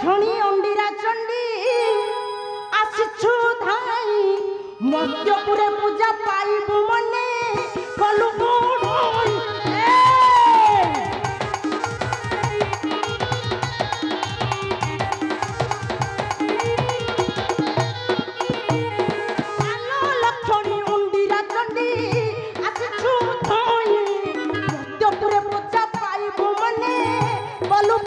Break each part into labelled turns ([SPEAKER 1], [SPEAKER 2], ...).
[SPEAKER 1] लक्षणी अंडीरा चंडी आसिछु धाई मध्यपुरे पूजा पाइबु मने कलु गोडोई आलो लक्षणी अंडीरा चंडी आसिछु धाई मध्यपुरे पूजा पाइबु मने कलु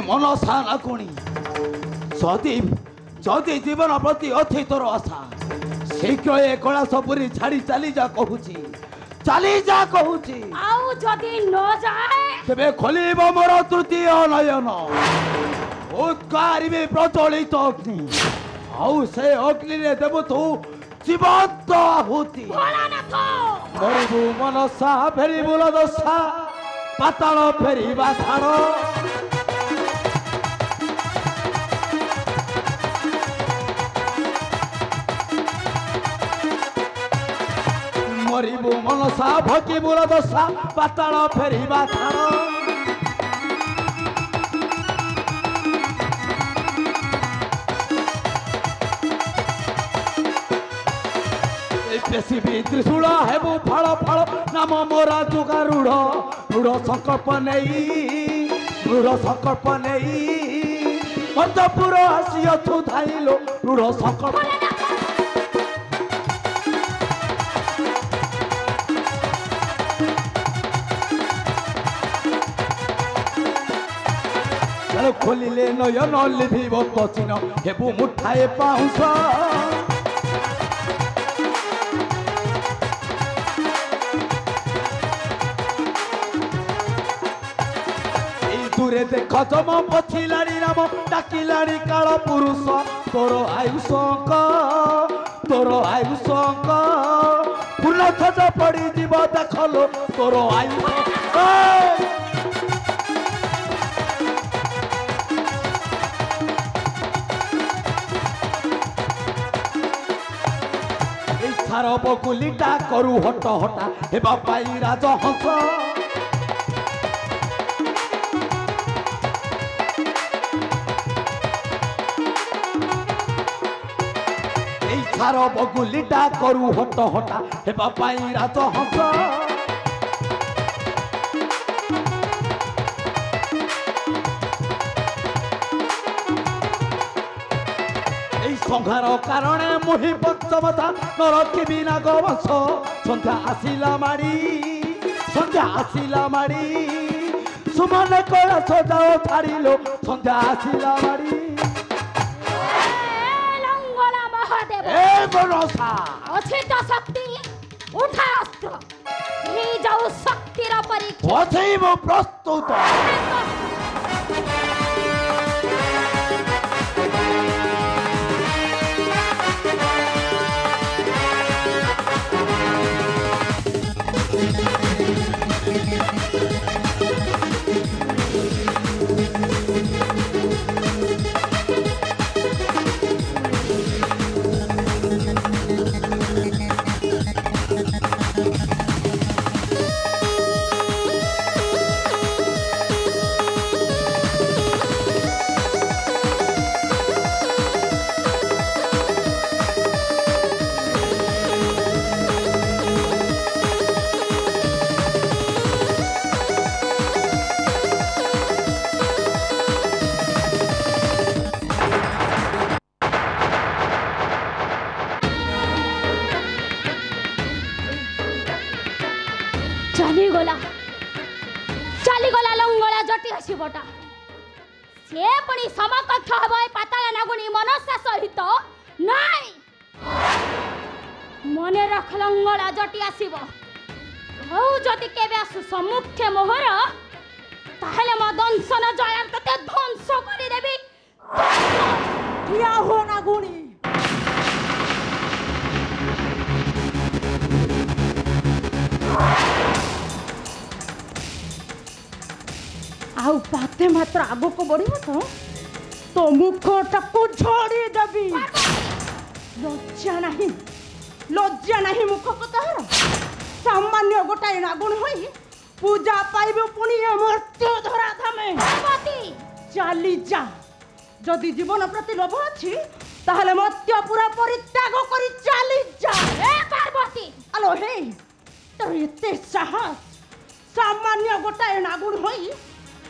[SPEAKER 2] मनसा नाकुणी जदि जदि जीवन प्रति अच्छी तोर आशा शीघ्र ए कैलासपुरी छाड़ी चली जा कहूची
[SPEAKER 1] आउ जदि न जाए
[SPEAKER 2] तेबे खोलिब मोर तृतीय नयन उत्कारिबे प्रज्वलित अग्नि आउ से अग्नि रे देबु तू जीवंत आहुति मरिबु मनसा फेरिबु दशा पाताल फेरिबा छाड़ मरिबु मनसा भकिबु दशा पाताल फेरिबा छाड़ पृथ्वी त्रिशूल हेबु फल फल नाम मोरा जुगारूढ़ रूढ़ संकल्प नहीं मध्यपुर आसियु धाइलो रूढ़ संकल्प खोलिले नयन लिभिब कचिन हेबु मुठाए पाउस दूरे देख जम पछिलाड़ी राम डाकिलाड़ी काल पुरुष तोर आयुष फूल खज पड़ी जीव देखलो तोर आयुष ସାର ବଗୁଲିଟା କରୁ ହଟ ହଟା ହେବା ପାଇଁ ରାଜହଂସ এই ସାର ବଗୁଲିଟା କରୁ ହଟ ହଟା ହେବା ପାଇଁ ରାଜହଂସ সংহার কারণে মুহি পঞ্চমতা নরকি বিনা গবংশ সন্ধ্যা আসিলা মাড়ি সুমনে কলা সজাও ছাড়িল সন্ধ্যা আসিলা মাড়ি
[SPEAKER 1] লঙ্গলা মহাদেব
[SPEAKER 2] এ বনসা
[SPEAKER 1] অচিত শক্তি উঠা অস্ত্র এই যাও শক্তির পরীক্ষা
[SPEAKER 2] অথৈব প্রস্তুত
[SPEAKER 1] ଚାଲିଗଲା ଲଙ୍ଗଳା ଜଟି ଆସିବଟା ସେ ପୁଣି ସମକକ୍ଷ ହେବ ଏ ପାତାଳ ନାଗୁଣୀ ମନସା ସହିତ ନାଇଁ ମନେ ରଖ ଲଙ୍ଗଳା ଜଟି ଆସିବ ଆଉ ଯଦି କେବେ ଆସୁ ସମ୍ମୁଖେ ମୋହର ତାହେଲେ ମୋ ଦଂଶନ ଜଳାର ତତେ ଧ୍ୱଂସ କରିଦେବି ଠିଆ ହୁଅ ନାଗୁଣୀ ଆଉ ପାତେ ମାତ୍ର ଆଗକୁ ବଢିବ ତ ମୁଖଟାକୁ ଝଡି ଦେବି ଲଜ୍ଜା ନାହିଁ ମୁଖକୁ ତୋର ସାମାନ୍ୟ ଗୋଟାଏ ନାଗୁଣୀ ହୋଇ ପୂଜା ପାଇବ ପୁଣି ମୃତ୍ୟୁ ଧରା ଧାମେ ଚାଲି ଯା ଯଦି ଜୀବନ ପ୍ରତି ଲୋଭ ଅଛି ତାହେଲେ ମତ୍ୟ ପୁରା ପରିତ୍ୟାଗ କରି ଚାଲି ଯା ଏ ପାର୍ବତୀ ଆଲୋ ହେ ତୋର ଏତେ ସାହସ ସାମାନ୍ୟ ଗୋଟାଏ ନାଗୁଣୀ ହୋଇ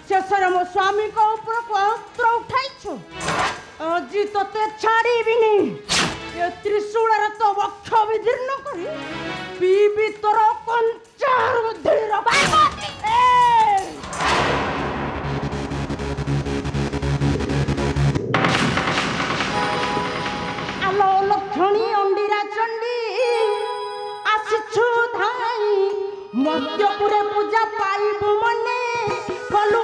[SPEAKER 1] शेषर मो स्वामी को ऊपर अस्त्र उठाइछु अजी तते छाड़ीबिनी ए त्रिशूल तो वक्ष विदीर्ण करी पीबी तोर कंचार बुद्धिर पार्वती आलो लक्षणी अंडीरा चंडी आसिछु धाई मध्यपुरे पूजा पाइबु मने कलु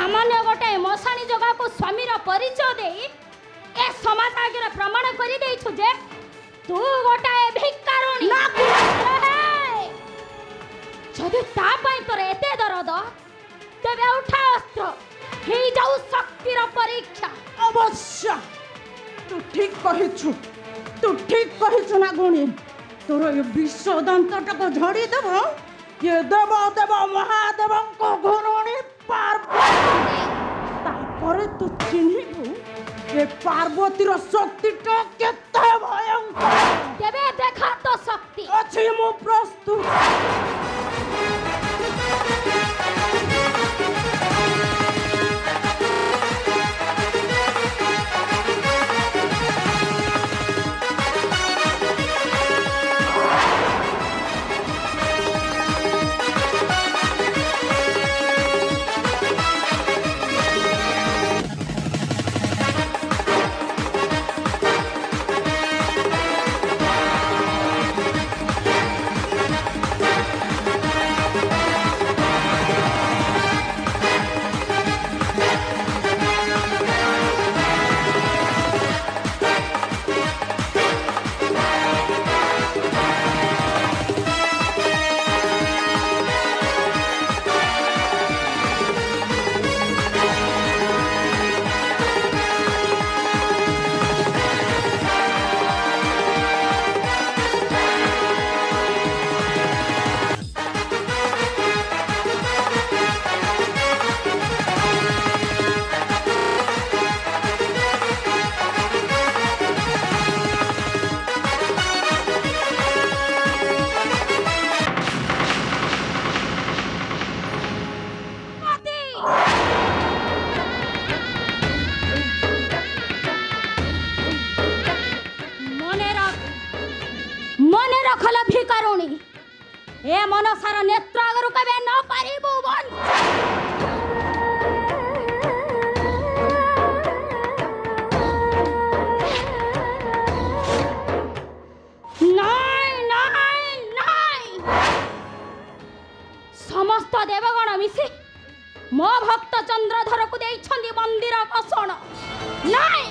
[SPEAKER 1] सामान्य गोटे मशाणी जगह को स्वामीर परिचय दे ए समाज आगे प्रमाण कर जे तू गोटाए भिकारुणी जदि तोर एते दरद तेरे उठा अस्त्र हे जाऊ शक्तिर परीक्षा
[SPEAKER 3] अवश्य तू ठीक कहिछु
[SPEAKER 1] तू ठीक कहिछु ना गुणी तोर ये विश्व दंतटको झड़ी देब ये देव देव महादेव को घुरुणी पार्वती तापर तू चिन्हिबु ये पार्वतीर शक्ति तो केते भयंकर
[SPEAKER 3] देवे देखा तो शक्ति
[SPEAKER 1] अछि मु प्रस्तुत ए मनसार नेत्र अगर कबे न पारिबु बन नाई नाई नाई समस्त देवगण मिसी मो भक्त चंद्रधर को देइछंदी मंदिर कसण नाई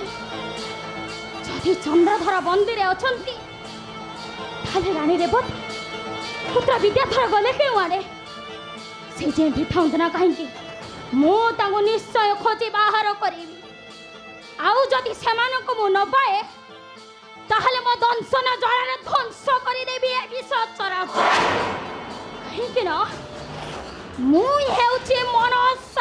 [SPEAKER 1] जदि चंद्रधर मंदिर अछंती थाले रानी रेवती पुत्र विद्याधर गले क्यों आड़े से जेठी था कहीं मुझे निश्चय खोजी बाहर करी आउ जदि से मु न पाए ताहले मो दंशन जल ध्वंस करदेवी ए विषचरा कहीं मु हेउछि मनस